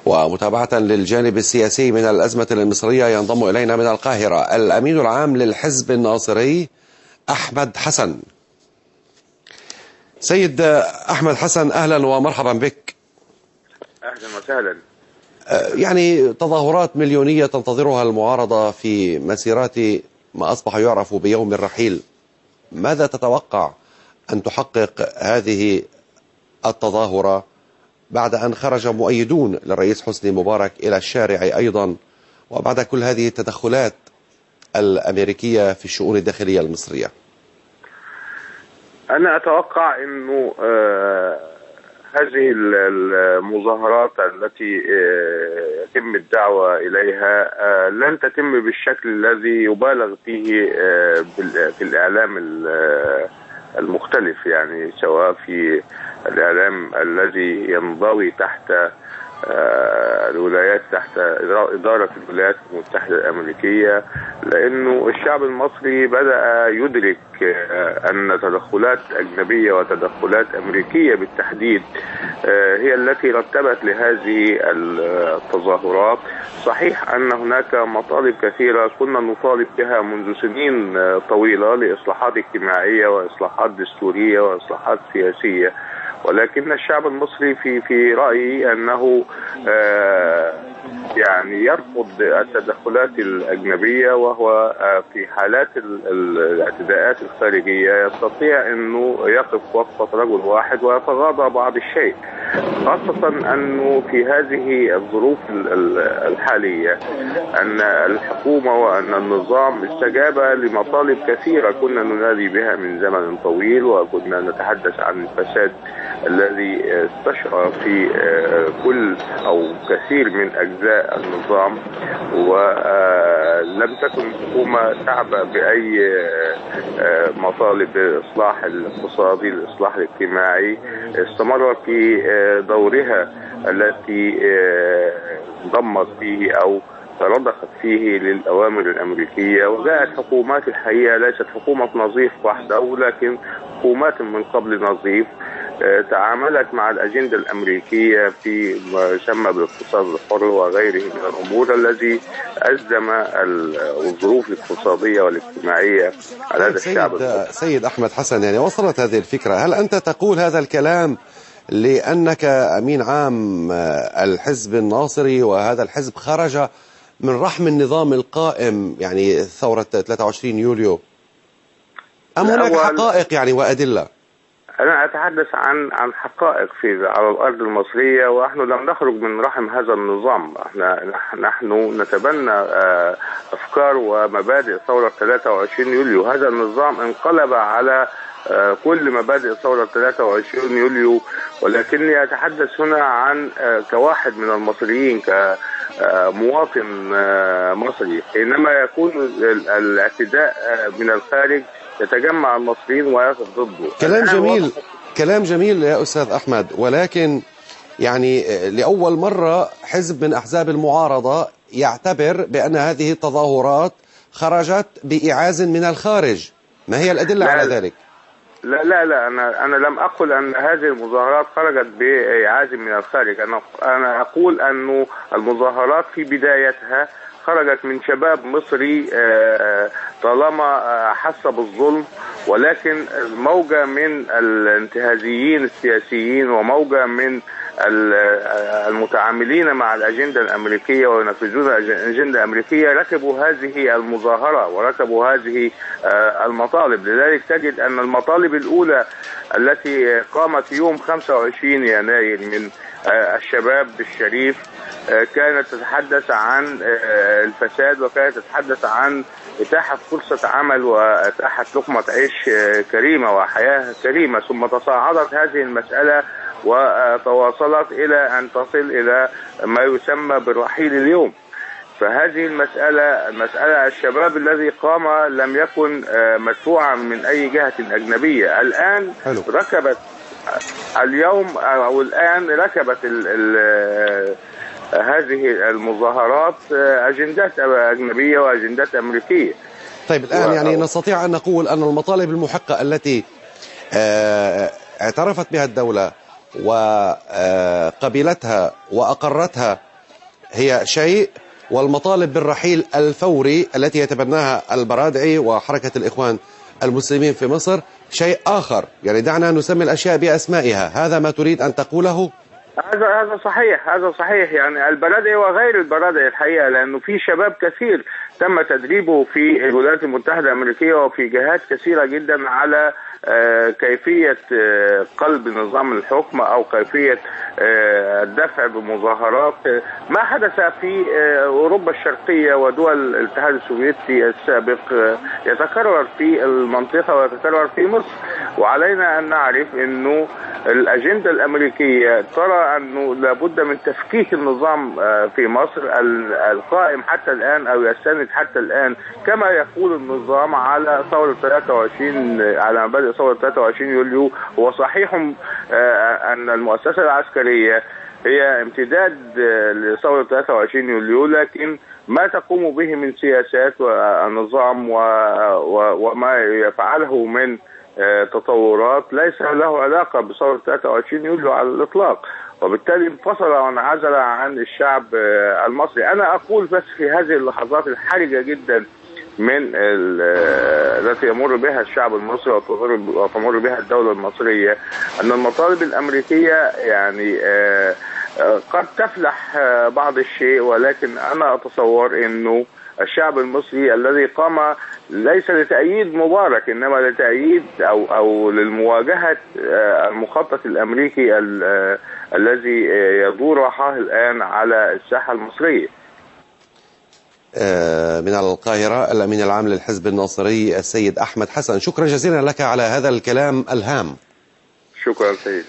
ومتابعة للجانب السياسي من الأزمة المصرية ينضم إلينا من القاهرة الأمين العام للحزب الناصري أحمد حسن. سيد أحمد حسن، أهلا ومرحبا بك. أهلا وسهلا. يعني تظاهرات مليونية تنتظرها المعارضة في مسيرات ما أصبح يعرف بيوم الرحيل، ماذا تتوقع أن تحقق هذه التظاهرة بعد أن خرج مؤيدون للرئيس حسني مبارك إلى الشارع أيضا، وبعد كل هذه التدخلات الأمريكية في الشؤون الداخلية المصرية؟ أنا أتوقع أنه هذه المظاهرات التي يتم الدعوة إليها لن تتم بالشكل الذي يبالغ فيه في الإعلام المختلف، يعني سواء في الإعلام الذي ينضوي تحت الولايات، تحت إدارة الولايات المتحدة الأمريكية، لأنه الشعب المصري بدأ يدرك أن تدخلات أجنبية وتدخلات أمريكية بالتحديد هي التي رتبت لهذه التظاهرات. صحيح أن هناك مطالب كثيرة كنا نطالب بها منذ سنين طويلة لإصلاحات اجتماعية وإصلاحات دستورية وإصلاحات سياسية، ولكن الشعب المصري في رأيي أنه يعني يرفض التدخلات الأجنبية، وهو في حالات الاعتداءات الخارجية يستطيع أنه يقف وقفة رجل واحد ويتغاضى بعض الشيء، خاصة أنه في هذه الظروف الحالية أن الحكومة وأن النظام استجاب لمطالب كثيرة كنا ننادي بها من زمن طويل، وكنا نتحدث عن الفساد الذي استشرى في كل أو كثير من أجزاء النظام، ولم تكن الحكومة تعبأ بأي مطالب الإصلاح الاقتصادي، الإصلاح الاجتماعي، استمرت في دورها التي انضمت فيه أو رضخت فيه للأوامر الأمريكية. وجاءت حكومات الحقيقة ليست حكومة نظيف وحده، ولكن حكومات من قبل نظيف تعاملت مع الأجندة الأمريكية في ما يسمى بالاقتصاد الحر وغيره من الأمور الذي أزم الظروف الاقتصادية والاجتماعية على هذا الشعب. سيد أحمد حسن، يعني وصلت هذه الفكرة، هل أنت تقول هذا الكلام لأنك أمين عام الحزب الناصري وهذا الحزب خرج من رحم النظام القائم، يعني ثورة 23 يوليو، أم هناك حقائق يعني وأدلة؟ أنا أتحدث عن حقائق على الأرض المصرية، ونحن لم نخرج من رحم هذا النظام. نحن نتبنى أفكار ومبادئ ثورة 23 يوليو. هذا النظام انقلب على كل مبادئ ثورة 23 يوليو، ولكني أتحدث هنا عن كواحد من المصريين، كمواطن مصري. حينما يكون الاعتداء من الخارج يتجمع المصريين ويقف ضده. كلام جميل يا أستاذ أحمد، ولكن يعني لأول مرة حزب من أحزاب المعارضة يعتبر بأن هذه التظاهرات خرجت بإعاز من الخارج، ما هي الأدلة على ذلك؟ لا أنا لم أقل أن هذه المظاهرات خرجت بإعاز من الخارج. أنا أقول أن المظاهرات في بدايتها خرجت من شباب مصري طالما حس بالظلم، ولكن موجة من الانتهازيين السياسيين وموجة من المتعاملين مع الأجندة الأمريكية وينفذون الأجندة الأمريكية ركبوا هذه المظاهرة وركبوا هذه المطالب. لذلك تجد أن المطالب الأولى التي قامت يوم 25 يناير من الشباب الشريف كانت تتحدث عن الفساد، وكانت تتحدث عن إتاحة فرصة عمل وإتاحة لقمة عيش كريمة وحياة كريمة. ثم تصاعدت هذه المسألة وتواصلت إلى أن تصل إلى ما يسمى بالرحيل اليوم. فهذه المسألة الشباب الذي قام لم يكن مدفوعا من أي جهة أجنبية. الآن ركبت اليوم أو الآن ركبت هذه المظاهرات أجندات أجنبية وأجندات أمريكية. طيب الآن يعني نستطيع أن نقول أن المطالب المحقة التي اعترفت بها الدولة وقبلتها وأقرتها هي شيء، والمطالب بالرحيل الفوري التي يتبناها البرادعي وحركة الإخوان المسلمين في مصر شيء آخر. يعني دعنا نسمي الأشياء بأسمائها. هذا ما تريد أن تقوله؟ هذا صحيح، هذا صحيح. يعني البرادعي وغير البرادعي الحقيقة، لأنه في شباب كثير تم تدريبه في الولايات المتحدة الأمريكية وفي جهات كثيرة جدا على كيفية قلب نظام الحكم أو كيفية الدفع بمظاهرات. ما حدث في أوروبا الشرقية ودول الاتحاد السوفيتي السابق يتكرر في المنطقة ويتكرر في مصر، وعلينا أن نعرف أنه الأجندة الأمريكية ترى أنه لابد من تفكيك النظام في مصر القائم حتى الآن أو يستند حتى الآن كما يقول النظام على ثورة 23 على مبادئ ثورة 23 يوليو. هو صحيح أن المؤسسة العسكرية هي امتداد لثورة 23 يوليو، لكن ما تقوم به من سياسات والنظام وما يفعله من تطورات ليس له علاقة بثورة 23 يوليو على الإطلاق، وبالتالي انفصل وانعزل عن الشعب المصري. أنا أقول بس في هذه اللحظات الحرجة جدا من التي يمر بها الشعب المصري وتمر بها الدولة المصرية أن المطالب الأمريكية يعني قد تفلح بعض الشيء، ولكن أنا أتصور أنه الشعب المصري الذي قام ليس لتأييد مبارك إنما لتأييد أو للمواجهة المخطط الأمريكي الذي يدور رحاه الآن على الساحة المصرية. من القاهرة الأمين العام للحزب الناصري السيد أحمد حسن، شكرا جزيلا لك على هذا الكلام الهام. شكرا سيد.